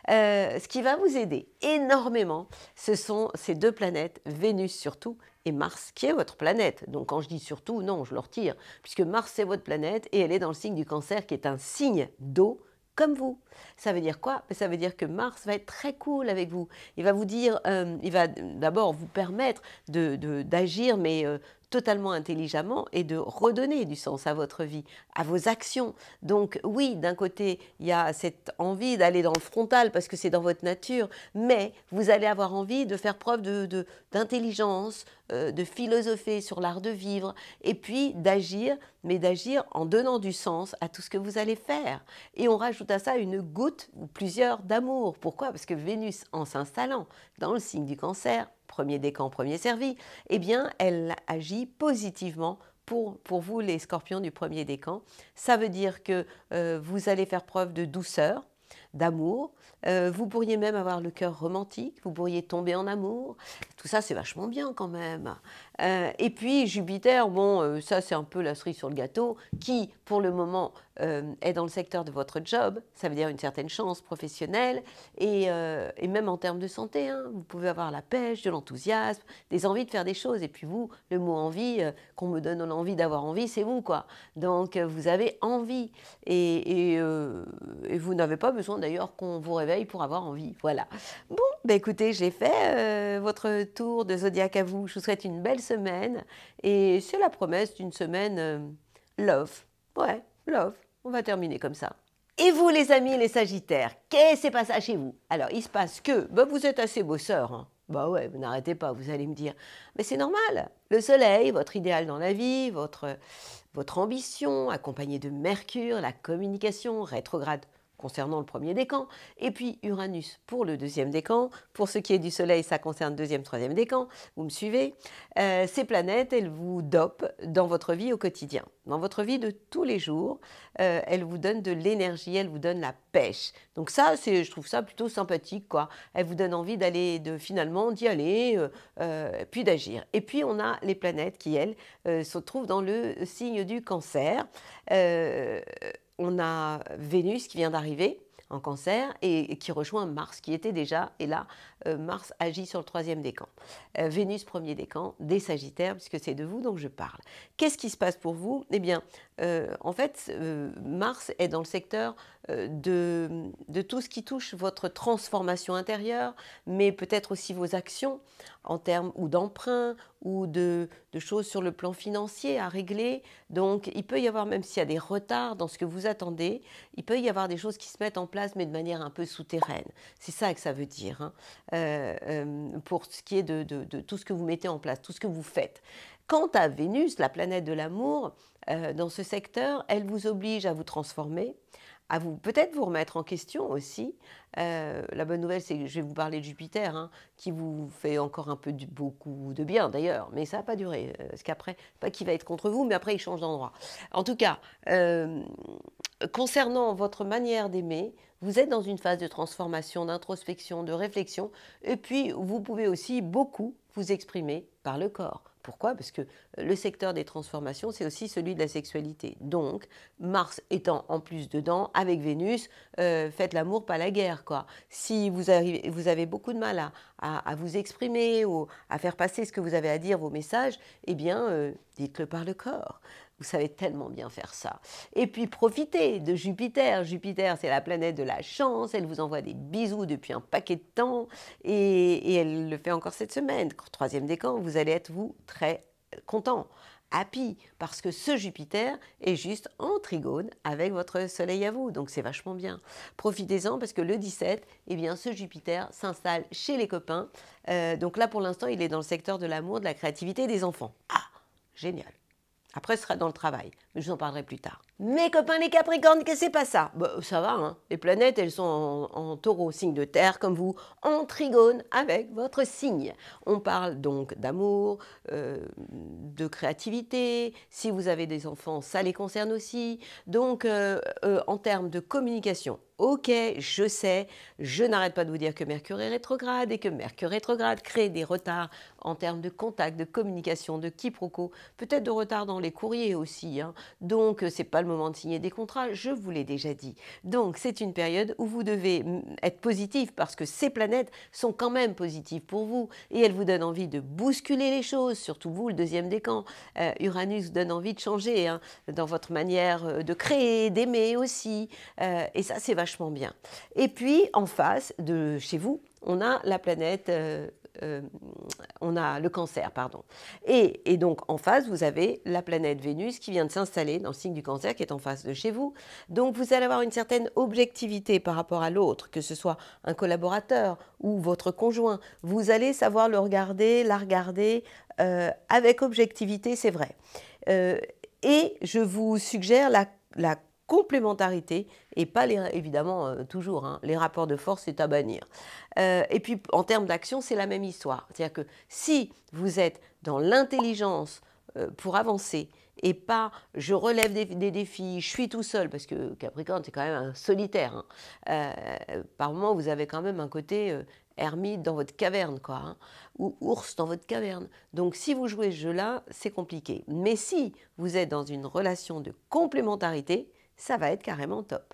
Ce qui va vous aider énormément, ce sont ces deux planètes, Vénus surtout, et Mars, qui est votre planète. Donc quand je dis surtout, non, je le retire, puisque Mars, c'est votre planète, et elle est dans le signe du Cancer, qui est un signe d'eau, comme vous. Ça veut dire quoi? Ça veut dire que Mars va être très cool avec vous. Il va vous dire, il va d'abord vous permettre d'agir, mais totalement intelligemment et de redonner du sens à votre vie, à vos actions. Donc oui, d'un côté, il y a cette envie d'aller dans le frontal parce que c'est dans votre nature, mais vous allez avoir envie de faire preuve d'intelligence, de philosopher sur l'art de vivre et puis d'agir, mais d'agir en donnant du sens à tout ce que vous allez faire. Et on rajoute à ça une goutte ou plusieurs d'amour. Pourquoi? Parce que Vénus, en s'installant dans le signe du Cancer, premier décan, premier servi, eh bien, elle agit positivement pour vous, les scorpions du premier décan. Ça veut dire que vous allez faire preuve de douceur, d'amour. Vous pourriez même avoir le cœur romantique, vous pourriez tomber en amour. Tout ça, c'est vachement bien quand même. Et puis Jupiter, ça c'est un peu la cerise sur le gâteau, qui pour le moment est dans le secteur de votre job. Ça veut dire une certaine chance professionnelle et même en termes de santé. Vous pouvez avoir la pêche, de l'enthousiasme, des envies de faire des choses. Et puis vous, le mot envie, qu'on me donne l'envie d'avoir envie, c'est vous, quoi. Donc vous avez envie et vous n'avez pas besoin d'ailleurs qu'on vous réveille pour avoir envie. Voilà. Bon, bah écoutez, j'ai fait votre tour de zodiaque à vous. Je vous souhaite une belle semaine et c'est la promesse d'une semaine love. Ouais, love. On va terminer comme ça. Et vous les amis, les sagittaires, qu'est-ce qui se passe chez vous? Alors il se passe que bah, vous êtes assez bosseurs, hein. Bah ouais, vous n'arrêtez pas, vous allez me dire. Mais c'est normal. Le soleil, votre idéal dans la vie, votre ambition, accompagné de Mercure, la communication rétrograde concernant le premier décan, et puis Uranus pour le deuxième décan. Pour ce qui est du Soleil, ça concerne deuxième, troisième décan, vous me suivez. Ces planètes, elles vous dopent dans votre vie au quotidien, dans votre vie de tous les jours. Elles vous donnent de l'énergie, elles vous donnent la pêche. Donc ça, je trouve ça plutôt sympathique, quoi. Elles vous donnent envie finalement d'y aller, puis d'agir. Et puis on a les planètes qui, elles, se trouvent dans le signe du Cancer. On a Vénus qui vient d'arriver en Cancer et qui rejoint Mars qui était déjà, et là Mars agit sur le troisième décan. Vénus premier décan des Sagittaires, puisque c'est de vous dont je parle. Qu'est-ce qui se passe pour vous? Eh bien, en fait, Mars est dans le secteur de tout ce qui touche votre transformation intérieure, mais peut-être aussi vos actions en termes ou d'emprunts ou de choses sur le plan financier à régler. Donc, il peut y avoir, même s'il y a des retards dans ce que vous attendez, il peut y avoir des choses qui se mettent en place, mais de manière un peu souterraine. C'est ça que ça veut dire, hein, pour ce qui est de tout ce que vous mettez en place, tout ce que vous faites. Quant à Vénus, la planète de l'amour, dans ce secteur, elle vous oblige à vous transformer, à peut-être vous remettre en question aussi. La bonne nouvelle, c'est que je vais vous parler de Jupiter, hein, qui vous fait encore beaucoup de bien d'ailleurs, mais ça va pas durer, parce qu'après, pas qu'il va être contre vous, mais après il change d'endroit. En tout cas, concernant votre manière d'aimer, vous êtes dans une phase de transformation, d'introspection, de réflexion, et puis vous pouvez aussi beaucoup vous exprimer par le corps. Pourquoi? Parce que le secteur des transformations, c'est aussi celui de la sexualité. Donc, Mars étant en plus dedans, avec Vénus, faites l'amour, pas la guerre, quoi. Si vous avez beaucoup de mal à vous exprimer ou à faire passer ce que vous avez à dire, vos messages, eh bien, dites-le par le corps. Vous savez tellement bien faire ça. Et puis profitez de Jupiter. Jupiter, c'est la planète de la chance. Elle vous envoie des bisous depuis un paquet de temps. Et elle le fait encore cette semaine. Troisième décan, vous allez être, vous, très content, happy. Parce que ce Jupiter est juste en trigone avec votre soleil à vous. Donc c'est vachement bien. Profitez-en parce que le 17, eh bien, ce Jupiter s'installe chez les copains. Donc là, pour l'instant, il est dans le secteur de l'amour, de la créativité et des enfants. Ah, génial. Après, ce sera dans le travail, mais je vous en parlerai plus tard. Mes copains les Capricornes, que c'est pas ça? Bah, ça va, hein. Les planètes, elles sont en taureau, signe de terre, comme vous, en trigone avec votre signe. On parle donc d'amour, de créativité. Si vous avez des enfants, ça les concerne aussi. Donc, en termes de communication, ok, je sais, je n'arrête pas de vous dire que Mercure est rétrograde et que Mercure rétrograde crée des retards en termes de contact, de communication, de quiproquo, peut-être de retard dans les courriers aussi, hein. Donc, c'est pas le moment de signer des contrats, je vous l'ai déjà dit. Donc, c'est une période où vous devez être positif parce que ces planètes sont quand même positives pour vous et elles vous donnent envie de bousculer les choses, surtout vous, le deuxième décan. Uranus vous donne envie de changer, hein, dans votre manière de créer, d'aimer aussi. Et ça, c'est vachement bien. Et puis, en face de chez vous, on a la planète, on a le Cancer, pardon. Et donc, en face, vous avez la planète Vénus qui vient de s'installer dans le signe du Cancer, qui est en face de chez vous. Donc, vous allez avoir une certaine objectivité par rapport à l'autre, que ce soit un collaborateur ou votre conjoint. Vous allez savoir le regarder, la regarder avec objectivité, c'est vrai. Et je vous suggère la complémentarité et pas évidemment toujours, hein, les rapports de force, c'est à bannir. Et puis en termes d'action, c'est la même histoire. C'est-à-dire que si vous êtes dans l'intelligence pour avancer et pas je relève des défis, je suis tout seul, parce que Capricorne c'est quand même un solitaire, hein. Par moments vous avez quand même un côté ermite dans votre caverne, quoi, hein, ou ours dans votre caverne. Donc si vous jouez ce jeu-là, c'est compliqué. Mais si vous êtes dans une relation de complémentarité, ça va être carrément top.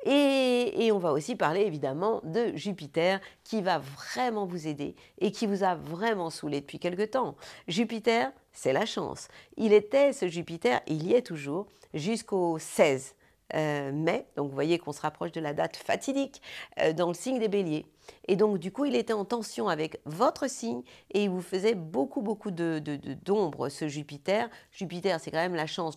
Et on va aussi parler évidemment de Jupiter qui va vraiment vous aider et qui vous a vraiment saoulé depuis quelque temps. Jupiter, c'est la chance. Il était, ce Jupiter, il y est toujours jusqu'au 16 mai. Donc vous voyez qu'on se rapproche de la date fatidique dans le signe des béliers. Et donc du coup, il était en tension avec votre signe et il vous faisait beaucoup d'ombre, ce Jupiter. Jupiter, c'est quand même la chance,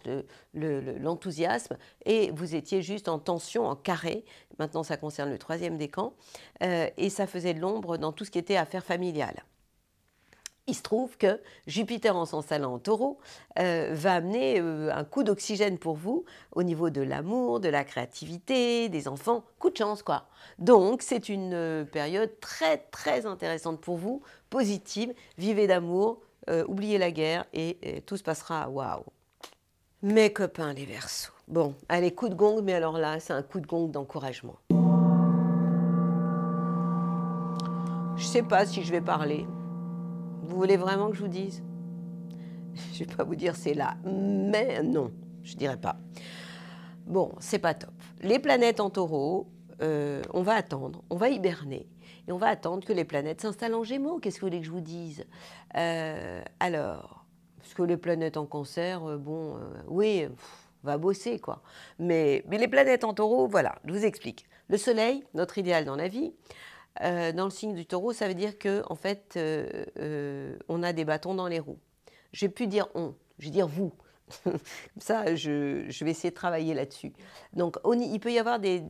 l'enthousiasme. Et vous étiez juste en tension, en carré. Maintenant, ça concerne le 3e décan. Et ça faisait de l'ombre dans tout ce qui était affaires familiales. Il se trouve que Jupiter, en s'installant en taureau, va amener un coup d'oxygène pour vous au niveau de l'amour, de la créativité, des enfants. Coup de chance, quoi. Donc, c'est une période très, très intéressante pour vous, positive. Vivez d'amour, oubliez la guerre et tout se passera waouh. Mes copains, les Verseaux. Bon, allez, coup de gong, mais alors là, c'est un coup de gong d'encouragement. Je ne sais pas si je vais parler. Vous voulez vraiment que je vous dise? Je ne vais pas vous dire c'est là, mais non, je ne dirais pas. Bon, c'est pas top. Les planètes en taureau, on va attendre, on va hiberner. Et on va attendre que les planètes s'installent en gémeaux. Qu'est-ce que vous voulez que je vous dise? Alors, parce que les planètes en cancer, oui, on va bosser, quoi. Mais les planètes en taureau, voilà, je vous explique. Le soleil, notre idéal dans la vie, dans le signe du taureau, ça veut dire que en fait, on a des bâtons dans les roues. Je ne vais plus dire on, je vais dire vous. Ça, je vais essayer de travailler là-dessus. Donc, il peut y avoir des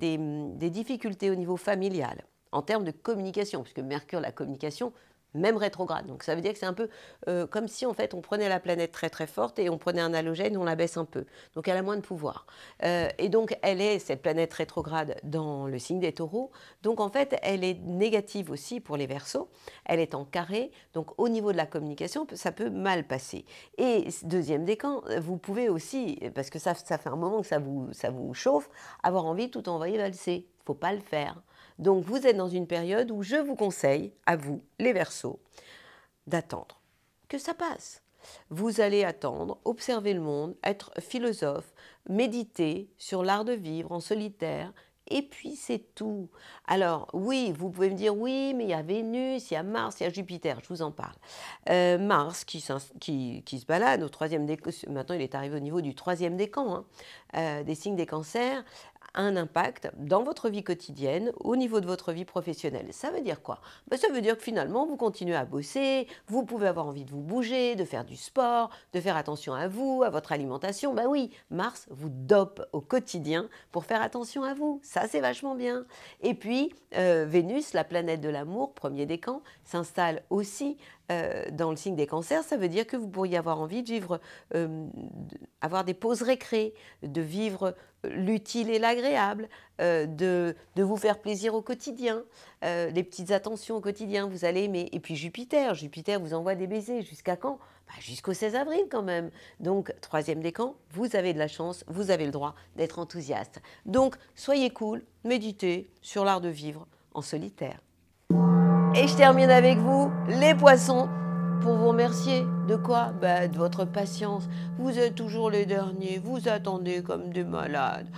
difficultés au niveau familial, en termes de communication, puisque Mercure, la communication, même rétrograde. Donc ça veut dire que c'est un peu comme si en fait on prenait la planète très très forte et on prenait un halogène et on la baisse un peu. Donc elle a moins de pouvoir. Et donc elle est, cette planète rétrograde, dans le signe des taureaux. Donc en fait elle est négative aussi pour les Verseaux. Elle est en carré. Donc au niveau de la communication, ça peut mal passer. Et 2e décan, vous pouvez aussi, parce que ça fait un moment que ça vous chauffe, avoir envie de tout envoyer valser. Il ne faut pas le faire. Donc vous êtes dans une période où je vous conseille, à vous, les Verseaux, d'attendre que ça passe. Vous allez attendre, observer le monde, être philosophe, méditer sur l'art de vivre en solitaire, et puis c'est tout. Alors oui, vous pouvez me dire, oui, mais il y a Vénus, il y a Mars, il y a Jupiter, je vous en parle. Mars qui se balade au 3e décan, maintenant il est arrivé au niveau du 3e décan, des signes des cancers, un impact dans votre vie quotidienne, au niveau de votre vie professionnelle. Ça veut dire quoi? Ça veut dire que finalement, vous continuez à bosser, vous pouvez avoir envie de vous bouger, de faire du sport, de faire attention à vous, à votre alimentation. Ben oui, Mars vous dope au quotidien pour faire attention à vous. Ça, c'est vachement bien. Et puis, Vénus, la planète de l'amour, 1er décan, s'installe aussi dans le signe des cancers. Ça veut dire que vous pourriez avoir envie de vivre, avoir des pauses récré, de vivre l'utile et l'agréable, de vous faire plaisir au quotidien, les petites attentions au quotidien, vous allez aimer. Et puis Jupiter vous envoie des baisers. Jusqu'à quand? Jusqu'au 16 avril quand même. Donc, 3e décan, vous avez de la chance, vous avez le droit d'être enthousiaste. Donc, soyez cool, méditez sur l'art de vivre en solitaire. Et je termine avec vous, les poissons, pour vous remercier. De quoi? De votre patience. Vous êtes toujours les derniers, vous attendez comme des malades.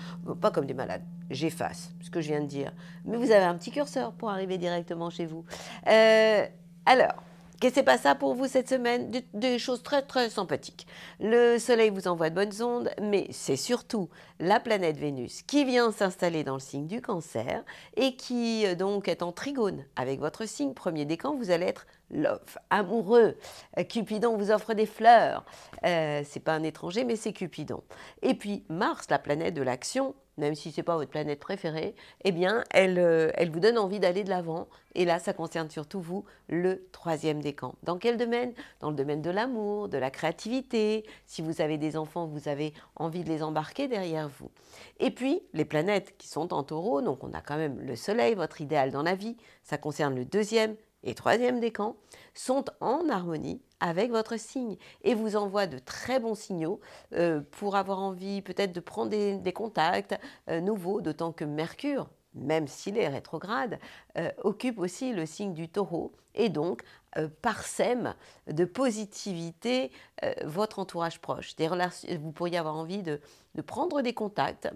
Pas comme des malades, j'efface ce que je viens de dire. Mais vous avez un petit curseur pour arriver directement chez vous. Alors, qu'est-ce qui s'est passé pour vous cette semaine? Des choses très très sympathiques. Le soleil vous envoie de bonnes ondes, mais c'est surtout la planète Vénus qui vient s'installer dans le signe du cancer et qui donc est en trigone avec votre signe 1er décan. Vous allez être love, amoureux. Cupidon vous offre des fleurs. C'est pas un étranger, mais c'est Cupidon. Et puis Mars, la planète de l'action, même si ce n'est pas votre planète préférée, eh bien, elle vous donne envie d'aller de l'avant. Et là, ça concerne surtout vous, le 3e décan. Dans quel domaine? Dans le domaine de l'amour, de la créativité. Si vous avez des enfants, vous avez envie de les embarquer derrière vous. Et puis, les planètes qui sont en taureau, donc on a quand même le soleil, votre idéal dans la vie, ça concerne le 2e et 3e décan, sont en harmonie avec votre signe et vous envoient de très bons signaux pour avoir envie peut-être de prendre des contacts nouveaux, d'autant que Mercure, même s'il est rétrograde, occupe aussi le signe du taureau et donc parsème de positivité votre entourage proche. Vous pourriez avoir envie de prendre des contacts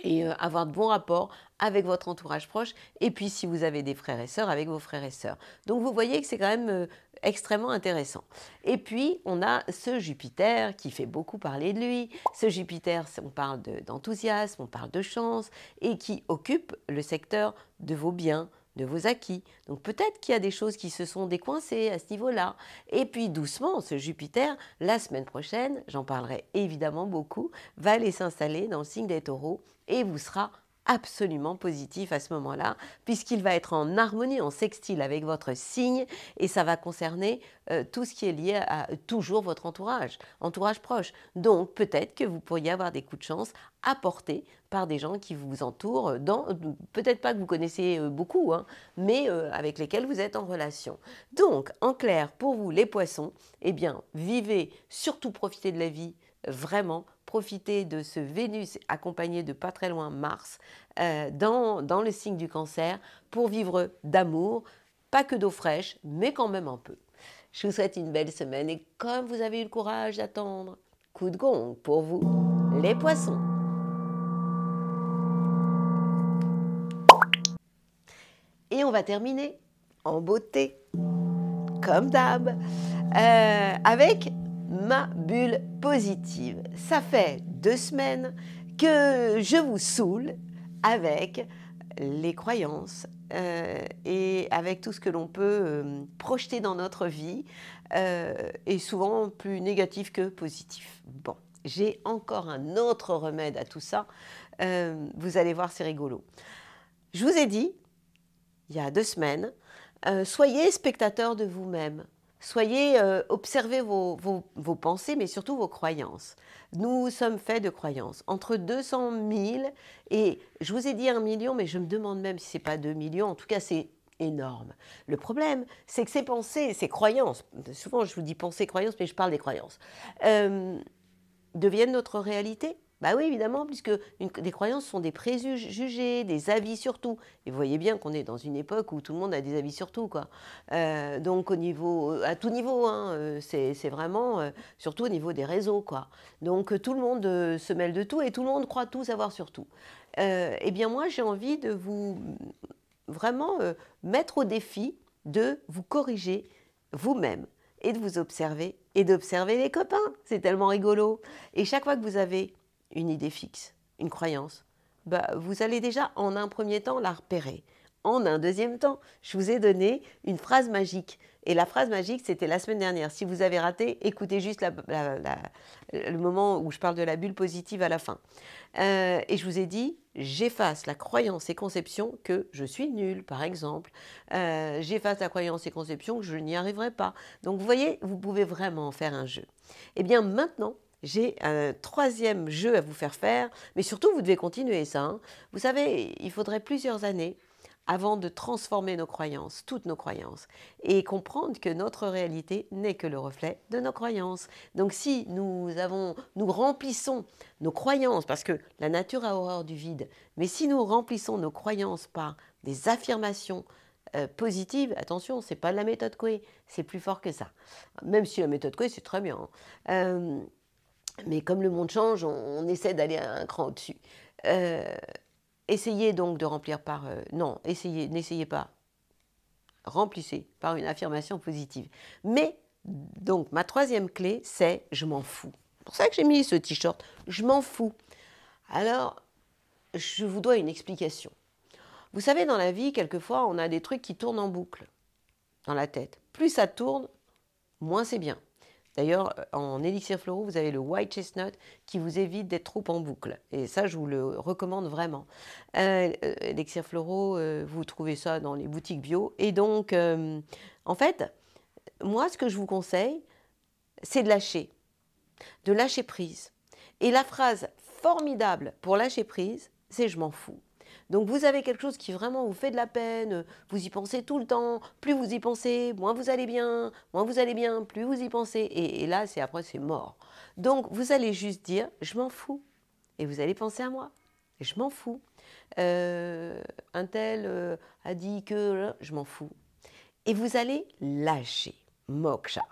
et avoir de bons rapports avec votre entourage proche, et puis si vous avez des frères et sœurs, avec vos frères et sœurs. Donc vous voyez que c'est quand même extrêmement intéressant. Et puis, on a ce Jupiter qui fait beaucoup parler de lui. Ce Jupiter, on parle d'enthousiasme, on parle de chance, et qui occupe le secteur de vos biens, de vos acquis. Donc peut-être qu'il y a des choses qui se sont décoincées à ce niveau-là. Et puis doucement, ce Jupiter, la semaine prochaine, j'en parlerai évidemment beaucoup, va aller s'installer dans le signe des Taureaux et vous sera absolument positif à ce moment-là, puisqu'il va être en harmonie, en sextile avec votre signe, et ça va concerner tout ce qui est lié à toujours votre entourage proche. Donc peut-être que vous pourriez avoir des coups de chance apportés par des gens qui vous entourent, peut-être pas que vous connaissez beaucoup, hein, mais avec lesquels vous êtes en relation. Donc, en clair, pour vous les poissons, eh bien, vivez, surtout profitez de la vie, vraiment, profitez de ce Vénus accompagné de pas très loin Mars dans le signe du Cancer pour vivre d'amour, pas que d'eau fraîche, mais quand même un peu. Je vous souhaite une belle semaine et comme vous avez eu le courage d'attendre, coup de gong pour vous, les poissons. Et on va terminer en beauté, comme d'hab, avec ma bulle positive. Ça fait 2 semaines que je vous saoule avec les croyances et avec tout ce que l'on peut projeter dans notre vie, et souvent plus négatif que positif. Bon, j'ai encore un autre remède à tout ça. Vous allez voir, c'est rigolo. Je vous ai dit, il y a 2 semaines, soyez spectateur de vous-même. Observez vos pensées, mais surtout vos croyances. Nous sommes faits de croyances. Entre 200 000 et, je vous ai dit 1 million, mais je me demande même si ce n'est pas 2 millions. En tout cas, c'est énorme. Le problème, c'est que ces pensées, ces croyances, souvent je vous dis pensées, croyances, mais je parle des croyances, deviennent notre réalité. Bah oui, évidemment, puisque des croyances sont des préjugés, des avis sur tout. Et vous voyez bien qu'on est dans une époque où tout le monde a des avis sur tout, quoi. Donc à tout niveau, hein, c'est vraiment, surtout au niveau des réseaux, quoi. Donc tout le monde se mêle de tout et tout le monde croit tout savoir sur tout. Eh bien moi, j'ai envie de vous vraiment mettre au défi de vous corriger vous-même et de vous observer et d'observer les copains. C'est tellement rigolo. Et chaque fois que vous avez une idée fixe, une croyance, bah, vous allez déjà en un premier temps la repérer. En un deuxième temps, je vous ai donné une phrase magique. Et la phrase magique, c'était la semaine dernière. Si vous avez raté, écoutez juste le moment où je parle de la bulle positive à la fin. Et je vous ai dit, j'efface la croyance et conception que je suis nulle, par exemple. J'efface la croyance et conception que je n'y arriverai pas. Donc vous voyez, vous pouvez vraiment faire un jeu. Eh bien maintenant, j'ai un 3e jeu à vous faire, mais surtout, vous devez continuer ça. Hein. Vous savez, il faudrait plusieurs années avant de transformer nos croyances, toutes nos croyances, et comprendre que notre réalité n'est que le reflet de nos croyances. Donc si nous remplissons nos croyances, parce que la nature a horreur du vide, mais si nous remplissons nos croyances par des affirmations positives, attention, ce n'est pas la méthode Coué, c'est plus fort que ça. Même si la méthode Coué, c'est très bien. Hein. Mais comme le monde change, on essaie d'aller un cran au-dessus. Essayez donc de remplir par... n'essayez pas. Remplissez par une affirmation positive. Mais, donc, ma 3e clé, c'est « je m'en fous ». C'est pour ça que j'ai mis ce t-shirt. Je m'en fous. Alors, je vous dois une explication. Vous savez, dans la vie, quelquefois, on a des trucs qui tournent en boucle dans la tête. Plus ça tourne, moins c'est bien. D'ailleurs, en élixir floraux, vous avez le white chestnut qui vous évite d'être trop en boucle. Et ça, je vous le recommande vraiment. Élixir floraux, vous trouvez ça dans les boutiques bio. Et donc, en fait, moi, ce que je vous conseille, c'est de lâcher prise. Et la phrase formidable pour lâcher prise, c'est « je m'en fous ». Donc vous avez quelque chose qui vraiment vous fait de la peine, vous y pensez tout le temps, plus vous y pensez, moins vous allez bien, plus vous y pensez, et là, après, c'est mort. Donc vous allez juste dire « je m'en fous » et vous allez penser à moi, « je m'en fous ». Un tel a dit que je m'en fous. Et vous allez lâcher, moksha.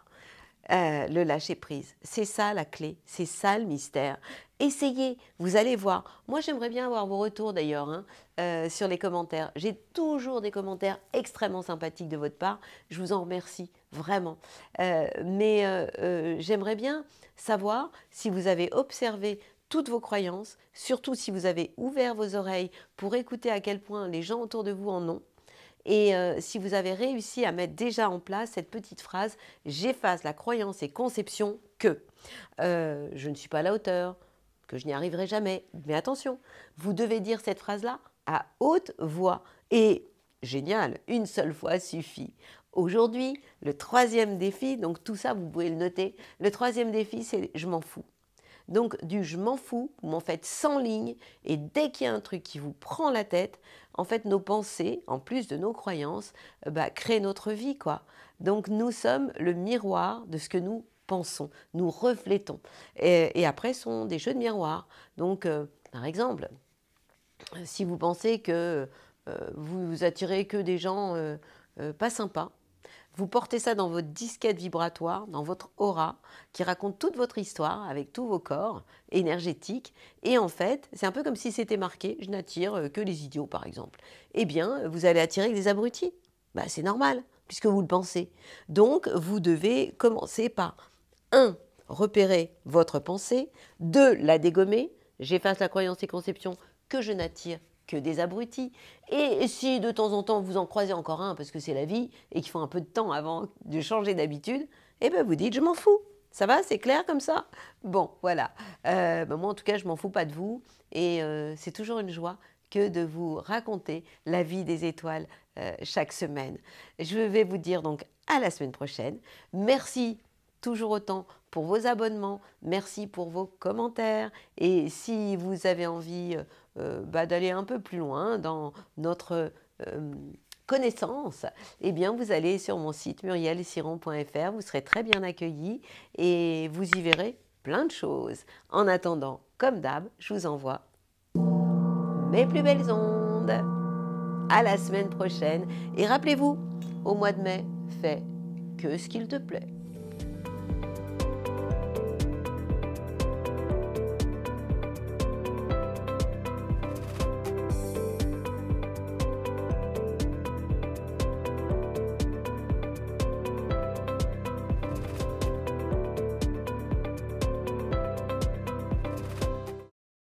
Le lâcher prise. C'est ça la clé, c'est ça le mystère. Essayez, vous allez voir. Moi, j'aimerais bien avoir vos retours d'ailleurs sur les commentaires. J'ai toujours des commentaires extrêmement sympathiques de votre part. Je vous en remercie vraiment. Mais j'aimerais bien savoir si vous avez observé toutes vos croyances, surtout si vous avez ouvert vos oreilles pour écouter à quel point les gens autour de vous en ont. Et si vous avez réussi à mettre déjà en place cette petite phrase « J'efface la croyance et conception que je ne suis pas à la hauteur, que je n'y arriverai jamais ». Mais attention, vous devez dire cette phrase-là à haute voix. Et génial, une seule fois suffit. Aujourd'hui, le troisième défi, donc tout ça, vous pouvez le noter. Le troisième défi, c'est « je m'en fous ». Donc du je m'en fous, vous m'en faites 100 lignes et dès qu'il y a un truc qui vous prend la tête, en fait nos pensées, en plus de nos croyances, créent notre vie, quoi. Donc nous sommes le miroir de ce que nous pensons, nous reflétons. Et après, ce sont des jeux de miroir. Donc par exemple, si vous pensez que vous attirez que des gens pas sympas, vous portez ça dans votre disquette vibratoire, dans votre aura, qui raconte toute votre histoire avec tous vos corps énergétiques. Et en fait, c'est un peu comme si c'était marqué « je n'attire que les idiots » par exemple. Eh bien, vous allez attirer que des abrutis. C'est normal, puisque vous le pensez. Donc, vous devez commencer par 1. Repérer votre pensée. 2. La dégommer. J'efface la croyance et conception que je n'attire que des abrutis. Et si de temps en temps vous en croisez encore un parce que c'est la vie et qu'il faut un peu de temps avant de changer d'habitude, eh bien vous dites je m'en fous. Ça va, c'est clair comme ça? Bon, voilà. Moi en tout cas je m'en fous pas de vous et c'est toujours une joie que de vous raconter la vie des étoiles chaque semaine. Je vais vous dire donc à la semaine prochaine. Merci toujours autant pour vos abonnements, merci pour vos commentaires et si vous avez envie d'aller un peu plus loin dans notre connaissance, eh bien vous allez sur mon site murielsiron.fr, vous serez très bien accueillis et vous y verrez plein de choses. En attendant, comme d'hab, je vous envoie mes plus belles ondes. À la semaine prochaine et rappelez-vous, au mois de mai, fais que ce qu'il te plaît.